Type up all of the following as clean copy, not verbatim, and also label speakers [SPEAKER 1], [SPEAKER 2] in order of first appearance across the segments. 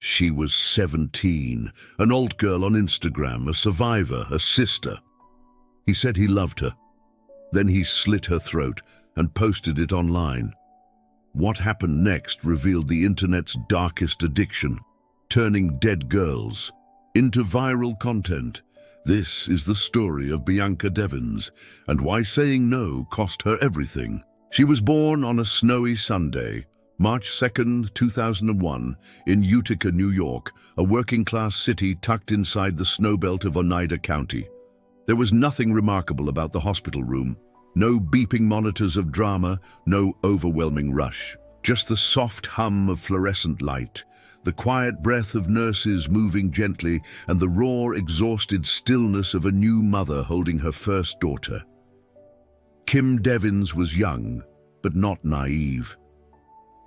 [SPEAKER 1] She was 17, an alt girl on Instagram, a survivor, a sister. He said he loved her. Then he slit her throat and posted it online. What happened next revealed the internet's darkest addiction, turning dead girls into viral content. This is the story of Bianca Devins and why saying no cost her everything. She was born on a snowy Sunday, March 2nd, 2001, in Utica, New York, a working-class city tucked inside the snowbelt of Oneida County. There was nothing remarkable about the hospital room. No beeping monitors of drama, no overwhelming rush. Just the soft hum of fluorescent light, the quiet breath of nurses moving gently, and the raw, exhausted stillness of a new mother holding her first daughter. Kim Devins was young, but not naive.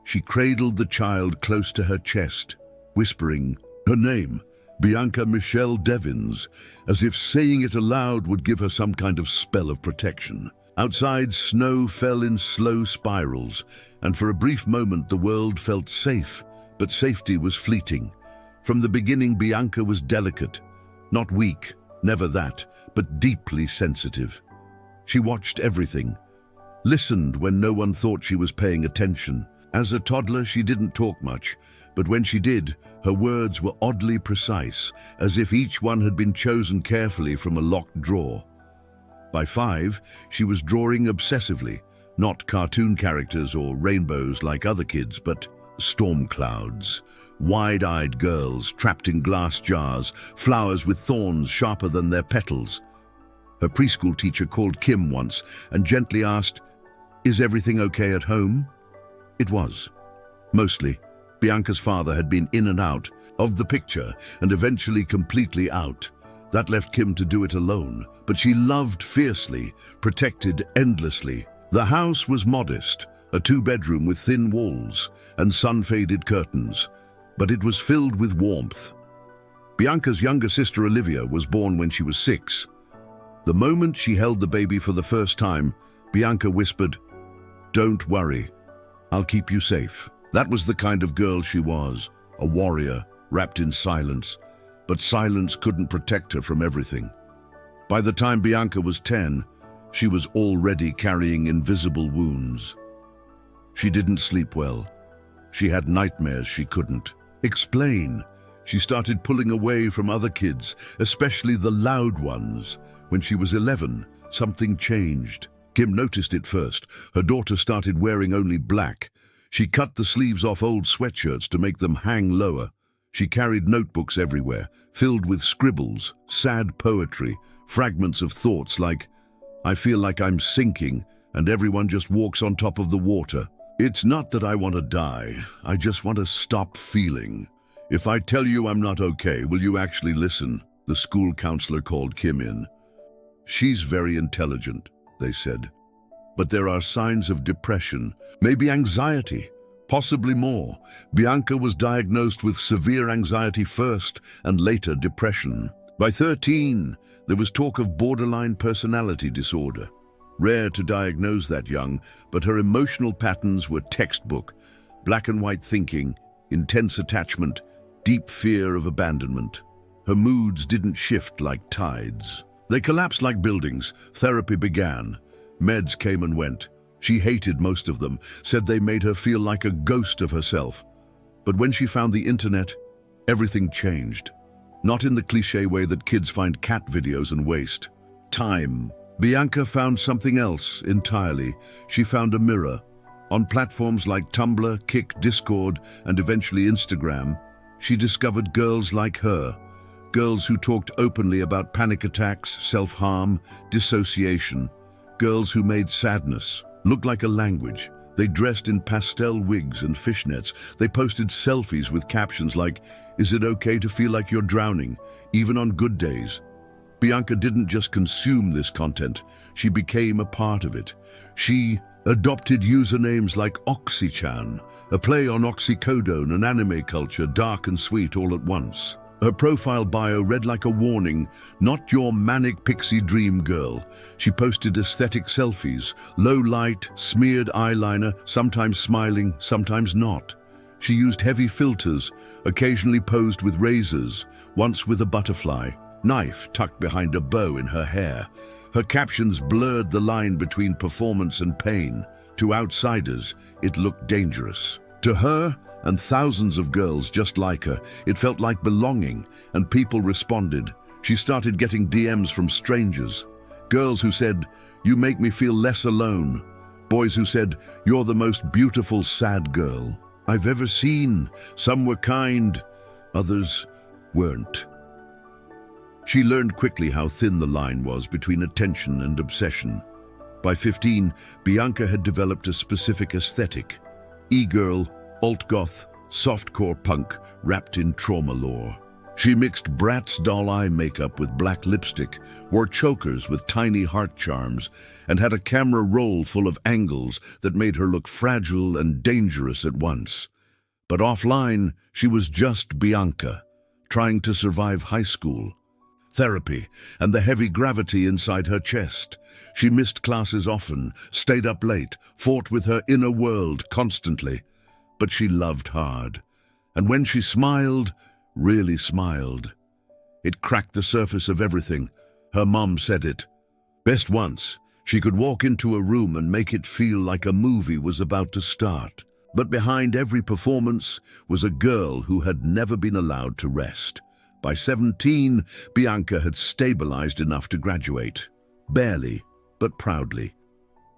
[SPEAKER 1] She cradled the child close to her chest, whispering her name, Bianca Michelle Devins, as if saying it aloud would give her some kind of spell of protection. Outside, snow fell in slow spirals, and for a brief moment the world felt safe, but safety was fleeting. From the beginning, Bianca was delicate, not weak, never that, but deeply sensitive. She watched everything, listened when no one thought she was paying attention. As a toddler, she didn't talk much, but when she did, her words were oddly precise, as if each one had been chosen carefully from a locked drawer. By 5, she was drawing obsessively, not cartoon characters or rainbows like other kids, but storm clouds, wide-eyed girls trapped in glass jars, flowers with thorns sharper than their petals. Her preschool teacher called Kim once and gently asked, "Is everything okay at home?" It was. Mostly. Bianca's father had been in and out of the picture and eventually completely out. That left Kim to do it alone, but she loved fiercely, protected endlessly. The house was modest, a 2-bedroom with thin walls and sun-faded curtains, but it was filled with warmth. Bianca's younger sister Olivia was born when she was 6. The moment she held the baby for the first time, Bianca whispered, "Don't worry, I'll keep you safe." That was the kind of girl she was, a warrior wrapped in silence, but silence couldn't protect her from everything. By the time Bianca was 10, she was already carrying invisible wounds. She didn't sleep well. She had nightmares she couldn't explain. She started pulling away from other kids, especially the loud ones. When she was 11, something changed. Kim noticed it first. Her daughter started wearing only black. She cut the sleeves off old sweatshirts to make them hang lower. She carried notebooks everywhere, filled with scribbles, sad poetry, fragments of thoughts like, "I feel like I'm sinking, and everyone just walks on top of the water. It's not that I want to die, I just want to stop feeling. If I tell you I'm not okay, will you actually listen?" The school counselor called Kim in. "She's very intelligent," they said. "But there are signs of depression, maybe anxiety, possibly more." Bianca was diagnosed with severe anxiety first and later depression. By 13, there was talk of borderline personality disorder. Rare to diagnose that young, but her emotional patterns were textbook: black and white thinking, intense attachment, deep fear of abandonment. Her moods didn't shift like tides. They collapsed like buildings. Therapy began. Meds came and went. She hated most of them, said they made her feel like a ghost of herself. But when she found the internet, everything changed. Not in the cliché way that kids find cat videos and waste time. Bianca found something else entirely. She found a mirror. On platforms like Tumblr, Kik, Discord, and eventually Instagram, she discovered girls like her. Girls who talked openly about panic attacks, self-harm, dissociation. Girls who made sadness look like a language. They dressed in pastel wigs and fishnets. They posted selfies with captions like, "Is it okay to feel like you're drowning, even on good days?" Bianca didn't just consume this content, she became a part of it. She adopted usernames like Oxychan, a play on oxycodone, an anime culture, dark and sweet all at once. Her profile bio read like a warning, "Not your manic pixie dream girl." She posted aesthetic selfies, low light, smeared eyeliner, sometimes smiling, sometimes not. She used heavy filters, occasionally posed with razors, once with a butterfly, knife tucked behind a bow in her hair. Her captions blurred the line between performance and pain. To outsiders, it looked dangerous. To her, and thousands of girls just like her, it felt like belonging, and people responded. She started getting DMs from strangers. Girls who said, "You make me feel less alone." Boys who said, "You're the most beautiful sad girl I've ever seen." Some were kind, others weren't. She learned quickly how thin the line was between attention and obsession. By 15, Bianca had developed a specific aesthetic. E-girl, alt-goth, softcore punk wrapped in trauma lore. She mixed Bratz doll eye makeup with black lipstick, wore chokers with tiny heart charms, and had a camera roll full of angles that made her look fragile and dangerous at once. But offline, she was just Bianca, trying to survive high school. Therapy, and the heavy gravity inside her chest. She missed classes often, stayed up late, fought with her inner world constantly. But she loved hard. And when she smiled, really smiled, it cracked the surface of everything. Her mom said it. Best once, she could walk into a room and make it feel like a movie was about to start. But behind every performance was a girl who had never been allowed to rest. By 17, Bianca had stabilized enough to graduate. Barely, but proudly.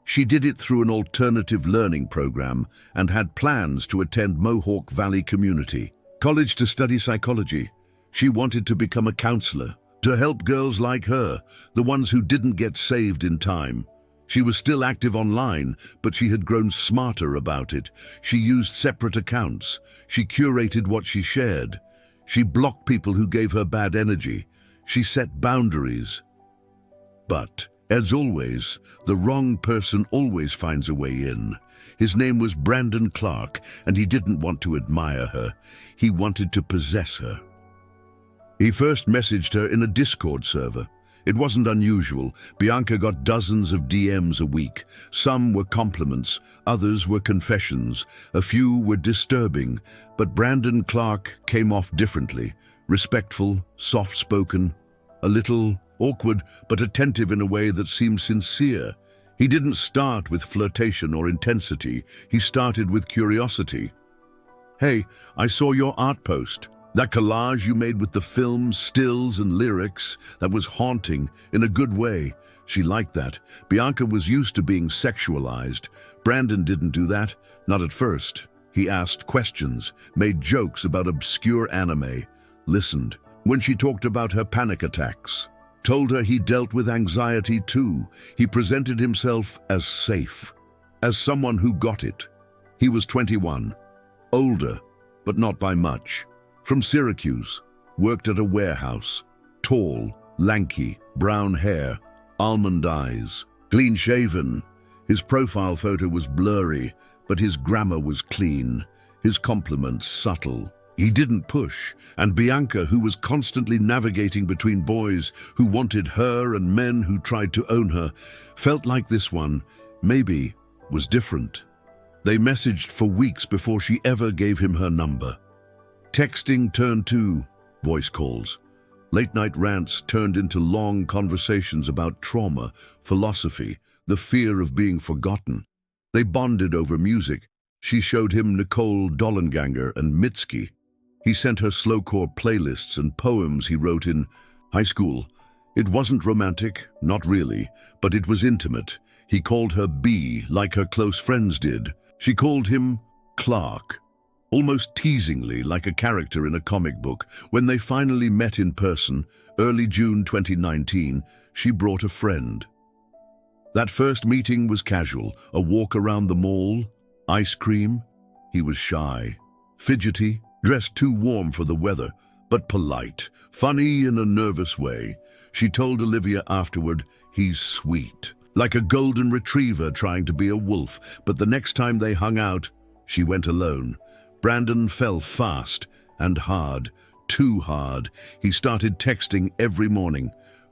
[SPEAKER 1] She did it through an alternative learning program and had plans to attend Mohawk Valley Community College to study psychology. She wanted to become a counselor, to help girls like her, the ones who didn't get saved in time. She was still active online, but she had grown smarter about it. She used separate accounts. She curated what she shared. She blocked people who gave her bad energy. She set boundaries. But, as always, the wrong person always finds a way in. His name was Brandon Clark, and he didn't want to admire her. He wanted to possess her. He first messaged her in a Discord server. It wasn't unusual. Bianca got dozens of DMs a week. Some were compliments, others were confessions, a few were disturbing. But Brandon Clark came off differently. Respectful, soft-spoken, a little awkward, but attentive in a way that seemed sincere. He didn't start with flirtation or intensity. He started with curiosity. "Hey, I saw your art post. That collage you made with the films, stills, and lyrics, that was haunting, in a good way." She liked that. Bianca was used to being sexualized. Brandon didn't do that, not at first. He asked questions, made jokes about obscure anime, listened. When she talked about her panic attacks, told her he dealt with anxiety too. He presented himself as safe, as someone who got it. He was 21, older, but not by much. From Syracuse, worked at a warehouse. Tall, lanky, brown hair, almond eyes, clean-shaven. His profile photo was blurry, but his grammar was clean, his compliments subtle. He didn't push, and Bianca, who was constantly navigating between boys who wanted her and men who tried to own her, felt like this one, maybe, was different. They messaged for weeks before she ever gave him her number. Texting turned to voice calls. Late-night rants turned into long conversations about trauma, philosophy, the fear of being forgotten. They bonded over music. She showed him Nicole Dollanganger and Mitski. He sent her slowcore playlists and poems he wrote in high school. It wasn't romantic, not really, but it was intimate. He called her B, like her close friends did. She called him Clark, almost teasingly, like a character in a comic book. When they finally met in person, early June 2019, she brought a friend. That first meeting was casual, a walk around the mall, ice cream. He was shy, fidgety, dressed too warm for the weather, but polite, funny in a nervous way. She told Olivia afterward, "He's sweet, like a golden retriever trying to be a wolf." But the next time they hung out, she went alone. Brandon fell fast and hard, too hard. He started texting every morning.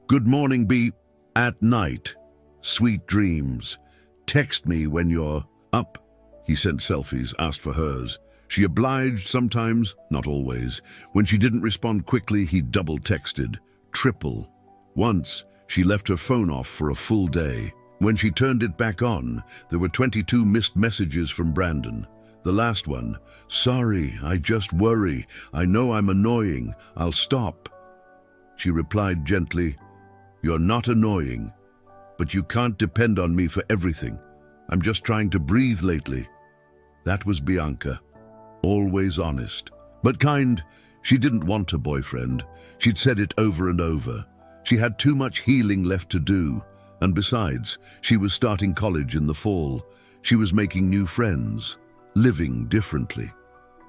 [SPEAKER 1] "Good morning, B. At night. Sweet dreams. Text me when you're up." He sent selfies, asked for hers. She obliged sometimes, not always. When she didn't respond quickly, he double-texted, triple. Once, she left her phone off for a full day. When she turned it back on, there were 22 missed messages from Brandon. The last one, "Sorry, I just worry. I know I'm annoying. I'll stop." She replied gently, "You're not annoying, but you can't depend on me for everything. I'm just trying to breathe lately." That was Bianca. Always honest. But kind. She didn't want a boyfriend. She'd said it over and over. She had too much healing left to do. And besides, she was starting college in the fall. She was making new friends, living differently.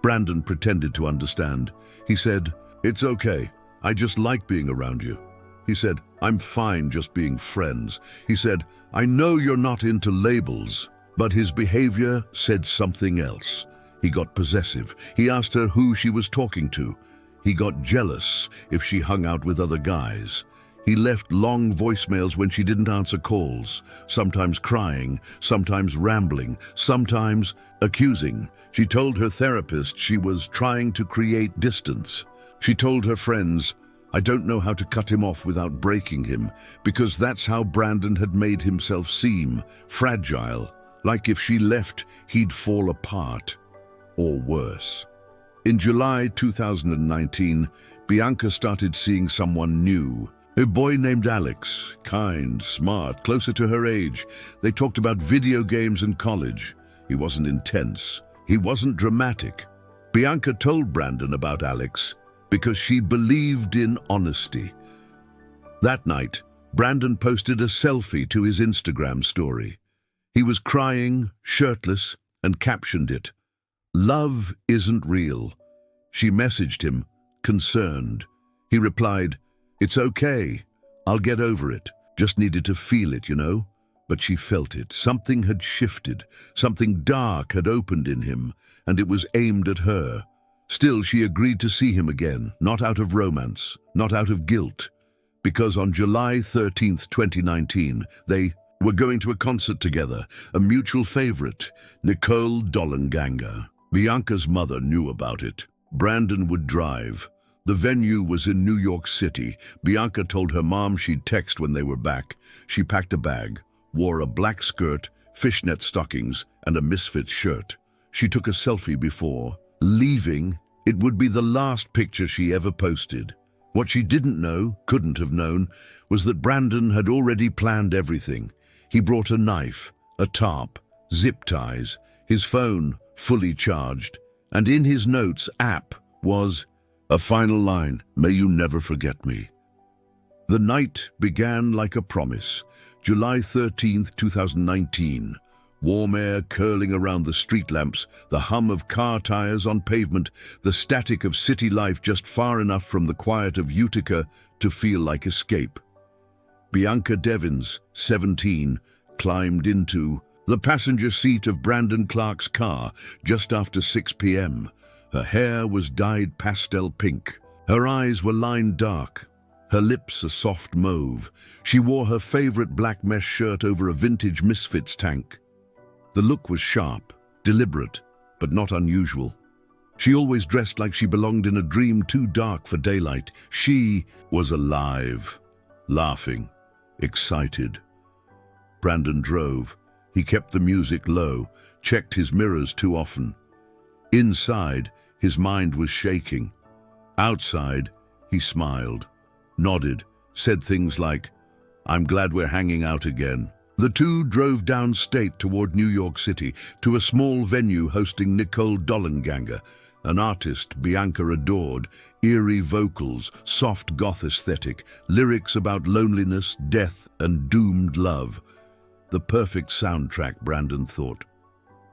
[SPEAKER 1] Brandon pretended to understand. He said, "It's okay. I just like being around you." He said, "I'm fine just being friends." He said, "I know you're not into labels." But his behavior said something else. He got possessive. He asked her who she was talking to. He got jealous if she hung out with other guys. He left long voicemails when she didn't answer calls, sometimes crying, sometimes rambling, sometimes accusing. She told her therapist she was trying to create distance. She told her friends, "I don't know how to cut him off without breaking him," because that's how Brandon had made himself seem, fragile, like if she left, he'd fall apart, or worse. In July 2019, Bianca started seeing someone new. A boy named Alex, kind, smart, closer to her age. They talked about video games and college. He wasn't intense. He wasn't dramatic. Bianca told Brandon about Alex because she believed in honesty. That night, Brandon posted a selfie to his Instagram story. He was crying, shirtless, and captioned it, "Love isn't real." She messaged him, concerned. He replied, "It's okay. I'll get over it. Just needed to feel it, you know." But she felt it. Something had shifted. Something dark had opened in him, and it was aimed at her. Still, she agreed to see him again, not out of romance, not out of guilt, because on July 13th, 2019, they were going to a concert together, a mutual favorite, Nicole Dollanganger. Bianca's mother knew about it. Brandon would drive. The venue was in New York City. Bianca told her mom she'd text when they were back. She packed a bag, wore a black skirt, fishnet stockings, and a Misfits shirt. She took a selfie before. Leaving, it would be the last picture she ever posted. What she didn't know, couldn't have known, was that Brandon had already planned everything. He brought a knife, a tarp, zip ties, his phone fully charged, and in his notes app was a final line, "May you never forget me." The night began like a promise. July 13th, 2019. Warm air curling around the street lamps, the hum of car tires on pavement, the static of city life just far enough from the quiet of Utica to feel like escape. Bianca Devins, 17, climbed into the passenger seat of Brandon Clark's car just after 6 p.m. Her hair was dyed pastel pink. Her eyes were lined dark, her lips a soft mauve. She wore her favorite black mesh shirt over a vintage Misfits tank. The look was sharp, deliberate, but not unusual. She always dressed like she belonged in a dream too dark for daylight. She was alive, laughing, excited. Brandon drove. He kept the music low, checked his mirrors too often. Inside, his mind was shaking. Outside, he smiled, nodded, said things like, "I'm glad we're hanging out again." The two drove downstate toward New York City to a small venue hosting Nicole Dollanganger, an artist Bianca adored, eerie vocals, soft goth aesthetic, lyrics about loneliness, death, and doomed love. The perfect soundtrack, Brandon thought.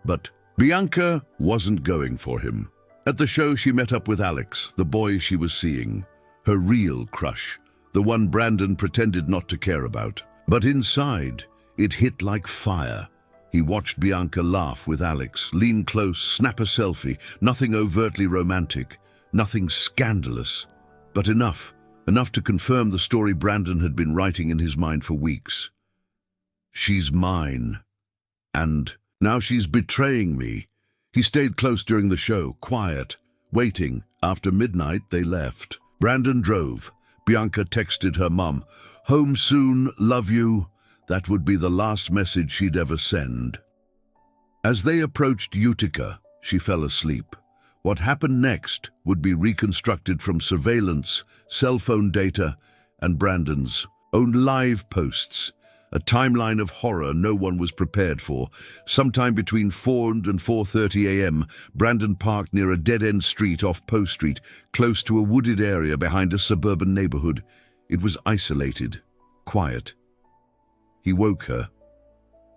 [SPEAKER 1] But Bianca wasn't going for him. At the show, she met up with Alex, the boy she was seeing, her real crush, the one Brandon pretended not to care about. But inside, it hit like fire. He watched Bianca laugh with Alex, lean close, snap a selfie, nothing overtly romantic, nothing scandalous, but enough to confirm the story Brandon had been writing in his mind for weeks. She's mine, and now she's betraying me. He stayed close during the show, quiet, waiting. After midnight, they left. Brandon drove. Bianca texted her mum, "Home soon, love you." That would be the last message she'd ever send. As they approached Utica, she fell asleep. What happened next would be reconstructed from surveillance, cell phone data, and Brandon's own live posts. A timeline of horror no one was prepared for. Sometime between 4 and 4:30 a.m., Brandon parked near a dead-end street off Post Street, close to a wooded area behind a suburban neighborhood. It was isolated, quiet. He woke her.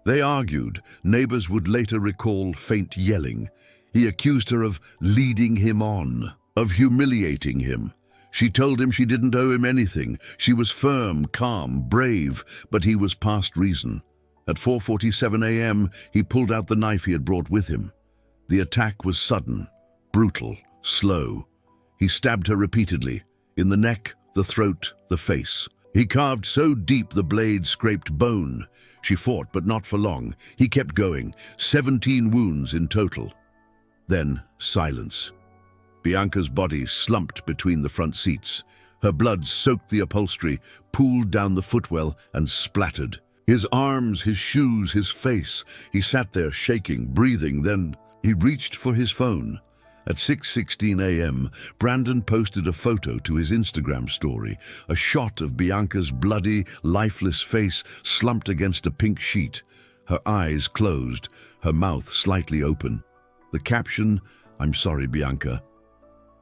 [SPEAKER 1] They argued. Neighbors would later recall faint yelling. He accused her of leading him on, of humiliating him. She told him she didn't owe him anything. She was firm, calm, brave, but he was past reason. At 4:47 a.m., he pulled out the knife he had brought with him. The attack was sudden, brutal, slow. He stabbed her repeatedly, in the neck, the throat, the face. He carved so deep the blade scraped bone. She fought, but not for long. He kept going, 17 wounds in total. Then silence. Bianca's body slumped between the front seats. Her blood soaked the upholstery, pooled down the footwell, and splattered. His arms, his shoes, his face. He sat there shaking, breathing. Then he reached for his phone. At 6:16 a.m., Brandon posted a photo to his Instagram story, a shot of Bianca's bloody, lifeless face slumped against a pink sheet, her eyes closed, her mouth slightly open. The caption, "I'm sorry, Bianca."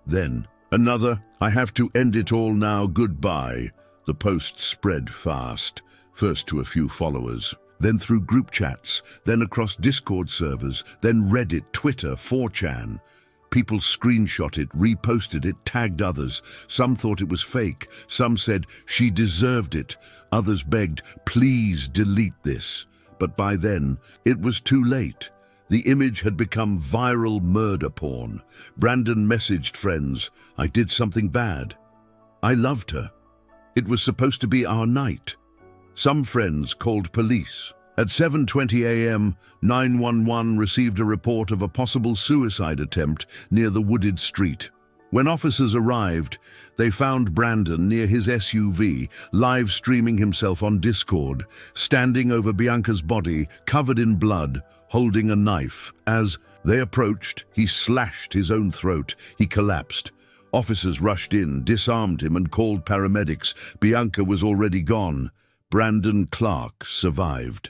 [SPEAKER 1] Then, another, "I have to end it all now, goodbye." The post spread fast, first to a few followers, then through group chats, then across Discord servers, then Reddit, Twitter, 4chan. People screenshot it, reposted it, tagged others. Some thought it was fake. Some said she deserved it. Others begged, "Please delete this." But by then, it was too late. The image had become viral murder porn. Brandon messaged friends, "I did something bad. I loved her. It was supposed to be our night." Some friends called police. At 7:20 a.m., 911 received a report of a possible suicide attempt near the wooded street. When officers arrived, they found Brandon near his SUV, live streaming himself on Discord, standing over Bianca's body, covered in blood, holding a knife. As they approached, he slashed his own throat. He collapsed. Officers rushed in, disarmed him, and called paramedics. Bianca was already gone. Brandon Clark survived.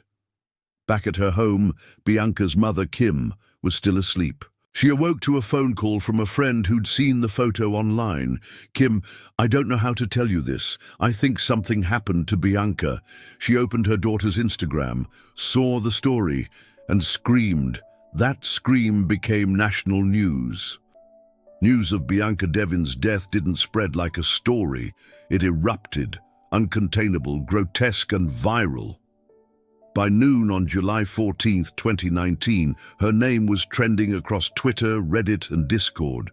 [SPEAKER 1] Back at her home, Bianca's mother, Kim, was still asleep. She awoke to a phone call from a friend who'd seen the photo online. "Kim, I don't know how to tell you this. I think something happened to Bianca." She opened her daughter's Instagram, saw the story, and screamed. That scream became national news. News of Bianca Devin's death didn't spread like a story. It erupted, uncontainable, grotesque, and viral. By noon on July 14, 2019, her name was trending across Twitter, Reddit, and Discord.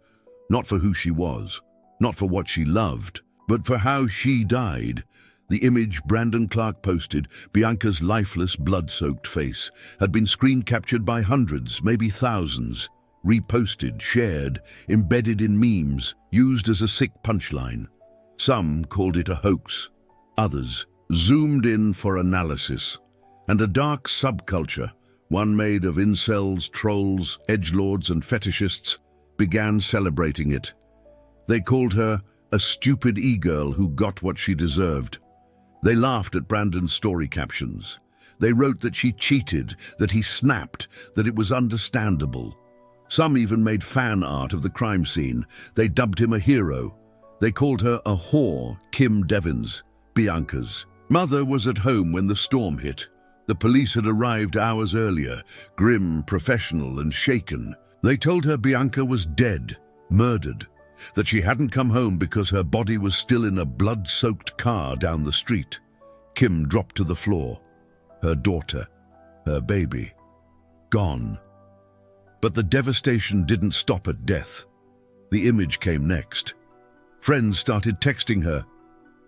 [SPEAKER 1] Not for who she was, not for what she loved, but for how she died. The image Brandon Clark posted, Bianca's lifeless, blood-soaked face, had been screen captured by hundreds, maybe thousands, reposted, shared, embedded in memes, used as a sick punchline. Some called it a hoax. Others zoomed in for analysis. And a dark subculture, one made of incels, trolls, edgelords, and fetishists, began celebrating it. They called her a stupid e-girl who got what she deserved. They laughed at Brandon's story captions. They wrote that she cheated, that he snapped, that it was understandable. Some even made fan art of the crime scene. They dubbed him a hero. They called her a whore, Kim Devin's, Bianca's. Mother was at home when the storm hit. The police had arrived hours earlier, grim, professional, and shaken. They told her Bianca was dead, murdered, that she hadn't come home because her body was still in a blood-soaked car down the street. Kim dropped to the floor. Her daughter, her baby, gone. But the devastation didn't stop at death. The image came next. Friends started texting her,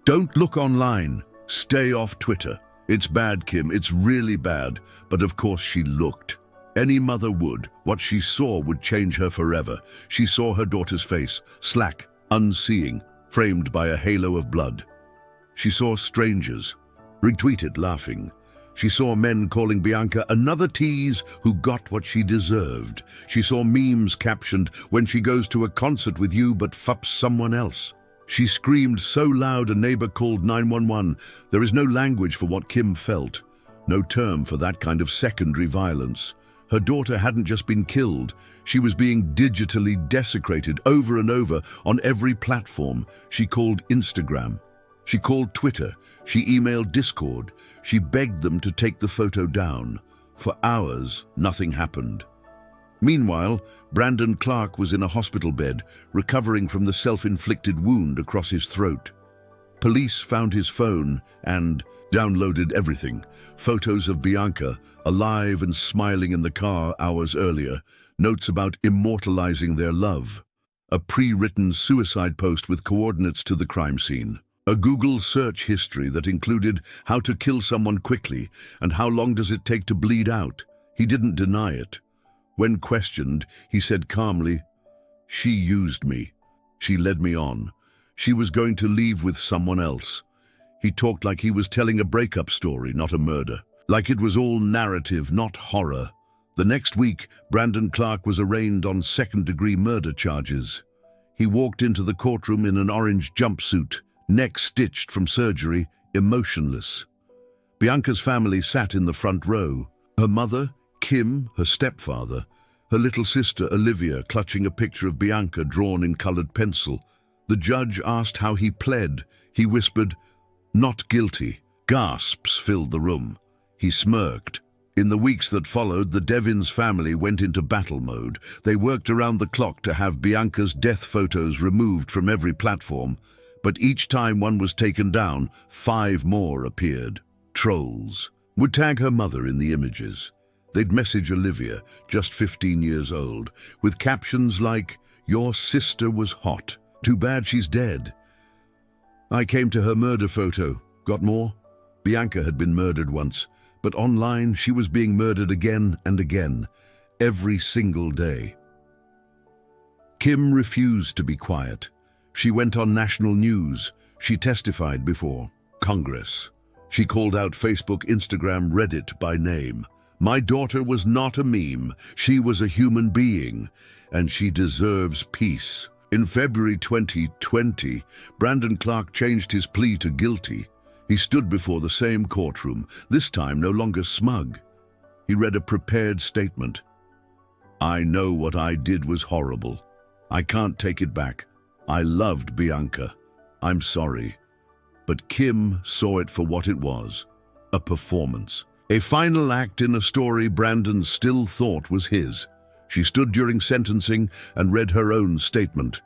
[SPEAKER 1] "Don't look online. Stay off Twitter. It's bad, Kim. It's really bad." But of course she looked. Any mother would. What she saw would change her forever. She saw her daughter's face, slack, unseeing, framed by a halo of blood. She saw strangers, retweeted laughing. She saw men calling Bianca another tease who got what she deserved. She saw memes captioned, "When she goes to a concert with you but fups someone else." She screamed so loud a neighbor called 911. There is no language for what Kim felt, no term for that kind of secondary violence. Her daughter hadn't just been killed, she was being digitally desecrated over and over on every platform. She called Instagram. She called Twitter. She emailed Discord. She begged them to take the photo down. For hours, nothing happened. Meanwhile, Brandon Clark was in a hospital bed, recovering from the self-inflicted wound across his throat. Police found his phone and downloaded everything. Photos of Bianca, alive and smiling in the car hours earlier, notes about immortalizing their love, a pre-written suicide post with coordinates to the crime scene, a Google search history that included how to kill someone quickly and how long does it take to bleed out. He didn't deny it. When questioned, he said calmly, "She used me. She led me on. She was going to leave with someone else." He talked like he was telling a breakup story, not a murder. Like it was all narrative, not horror. The next week, Brandon Clark was arraigned on second-degree murder charges. He walked into the courtroom in an orange jumpsuit, neck stitched from surgery, emotionless. Bianca's family sat in the front row. Her mother, Kim, her stepfather, her little sister Olivia clutching a picture of Bianca drawn in colored pencil. The judge asked how he pled. He whispered, "Not guilty." Gasps filled the room. He smirked. In the weeks that followed, the Devins family went into battle mode. They worked around the clock to have Bianca's death photos removed from every platform, but each time one was taken down, 5 more appeared. Trolls would tag her mother in the images. They'd message Olivia, just 15 years old, with captions like, "Your sister was hot. Too bad she's dead. I came to her murder photo. Got more?" Bianca had been murdered once, but online she was being murdered again and again, every single day. Kim refused to be quiet. She went on national news. She testified before Congress. She called out Facebook, Instagram, Reddit by name. "My daughter was not a meme. She was a human being, and she deserves peace." In February 2020, Brandon Clark changed his plea to guilty. He stood before the same courtroom, this time no longer smug. He read a prepared statement. "I know what I did was horrible. I can't take it back. I loved Bianca. I'm sorry." But Kim saw it for what it was, a performance. A final act in a story Brandon still thought was his. She stood during sentencing and read her own statement.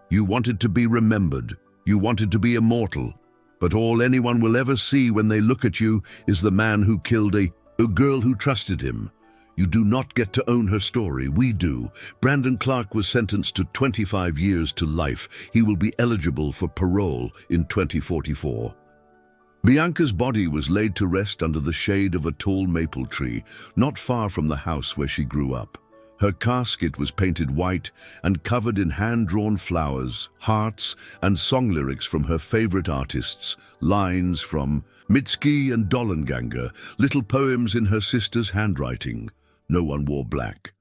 [SPEAKER 1] "You wanted to be remembered. You wanted to be immortal. But all anyone will ever see when they look at you is the man who killed a girl who trusted him. You do not get to own her story. We do." Brandon Clark was sentenced to 25 years to life. He will be eligible for parole in 2044. Bianca's body was laid to rest under the shade of a tall maple tree, not far from the house where she grew up. Her casket was painted white and covered in hand-drawn flowers, hearts, and song lyrics from her favorite artists, lines from Mitski and Dollenganga, little poems in her sister's handwriting. No one wore black.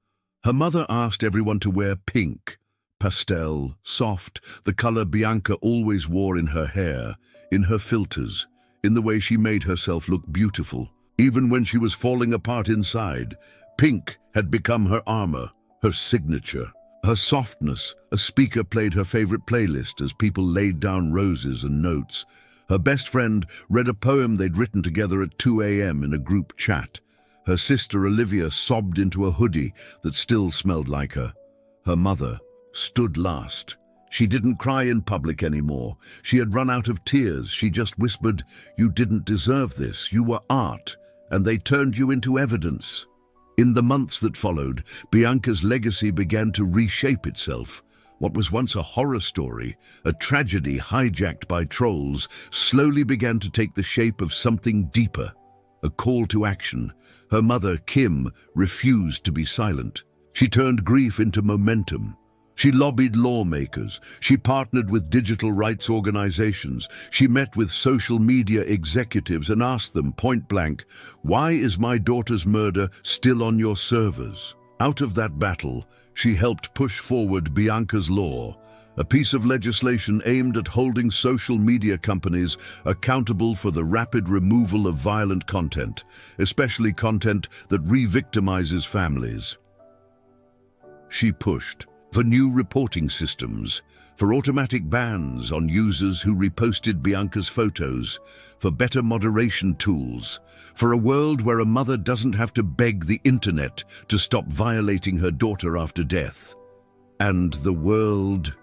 [SPEAKER 1] Her mother asked everyone to wear pink, pastel, soft, the color Bianca always wore in her hair, in her filters, in the way she made herself look beautiful. Even when she was falling apart inside, pink had become her armor, her signature. Her softness, a speaker played her favorite playlist as people laid down roses and notes. Her best friend read a poem they'd written together at 2 a.m. in a group chat. Her sister Olivia sobbed into a hoodie that still smelled like her. Her mother stood last. She didn't cry in public anymore. She had run out of tears. She just whispered, "You didn't deserve this. You were art, and they turned you into evidence." In the months that followed, Bianca's legacy began to reshape itself. What was once a horror story, a tragedy hijacked by trolls, slowly began to take the shape of something deeper, a call to action. Her mother, Kim, refused to be silent. She turned grief into momentum. She lobbied lawmakers. She partnered with digital rights organizations. She met with social media executives and asked them point blank, "Why is my daughter's murder still on your servers?" Out of that battle, she helped push forward Bianca's Law, a piece of legislation aimed at holding social media companies accountable for the rapid removal of violent content, especially content that re-victimizes families. She pushed for new reporting systems, for automatic bans on users who reposted Bianca's photos, for better moderation tools, for a world where a mother doesn't have to beg the internet to stop violating her daughter after death. And the world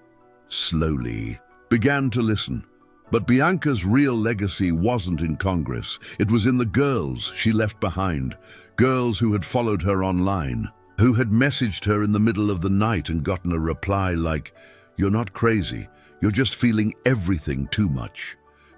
[SPEAKER 1] slowly began to listen. But Bianca's real legacy wasn't in Congress. It was in the girls she left behind, girls who had followed her online, who had messaged her in the middle of the night and gotten a reply like, "You're not crazy, you're just feeling everything too much."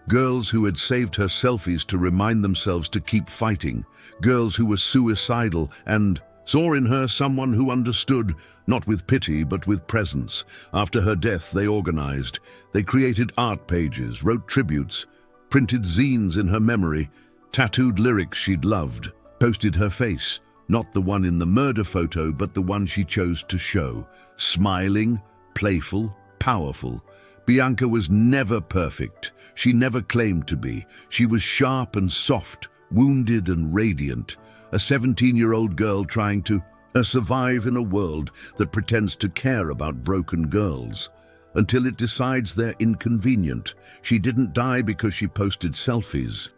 [SPEAKER 1] Girls who had saved her selfies to remind themselves to keep fighting. Girls who were suicidal and saw in her someone who understood, not with pity but with presence. After her death, they organized. They created art pages, wrote tributes, printed zines in her memory, tattooed lyrics she'd loved, posted her face, not the one in the murder photo, but the one she chose to show. Smiling, playful, powerful. Bianca was never perfect. She never claimed to be. She was sharp and soft, wounded and radiant. A 17-year-old girl trying to survive in a world that pretends to care about broken girls, until it decides they're inconvenient. She didn't die because she posted selfies.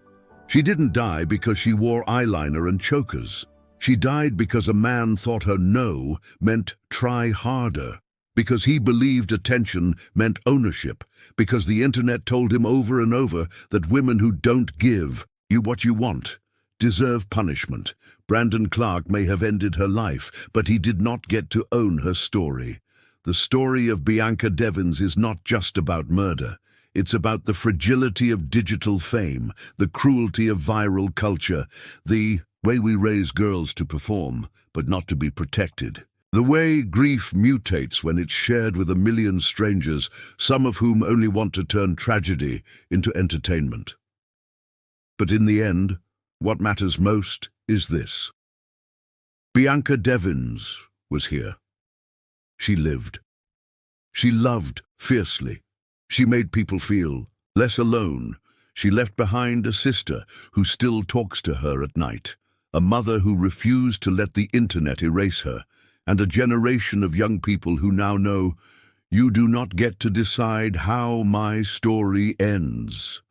[SPEAKER 1] She didn't die because she wore eyeliner and chokers. She died because a man thought her no meant try harder, because he believed attention meant ownership, because the internet told him over and over that women who don't give you what you want deserve punishment. Brandon Clark may have ended her life, but he did not get to own her story. The story of Bianca Devins is not just about murder. It's about the fragility of digital fame, the cruelty of viral culture, the way we raise girls to perform, but not to be protected. The way grief mutates when it's shared with a million strangers, some of whom only want to turn tragedy into entertainment. But in the end, what matters most is this. Bianca Devins was here. She lived. She loved fiercely. She made people feel less alone. She left behind a sister who still talks to her at night, a mother who refused to let the internet erase her, and a generation of young people who now know, you do not get to decide how my story ends.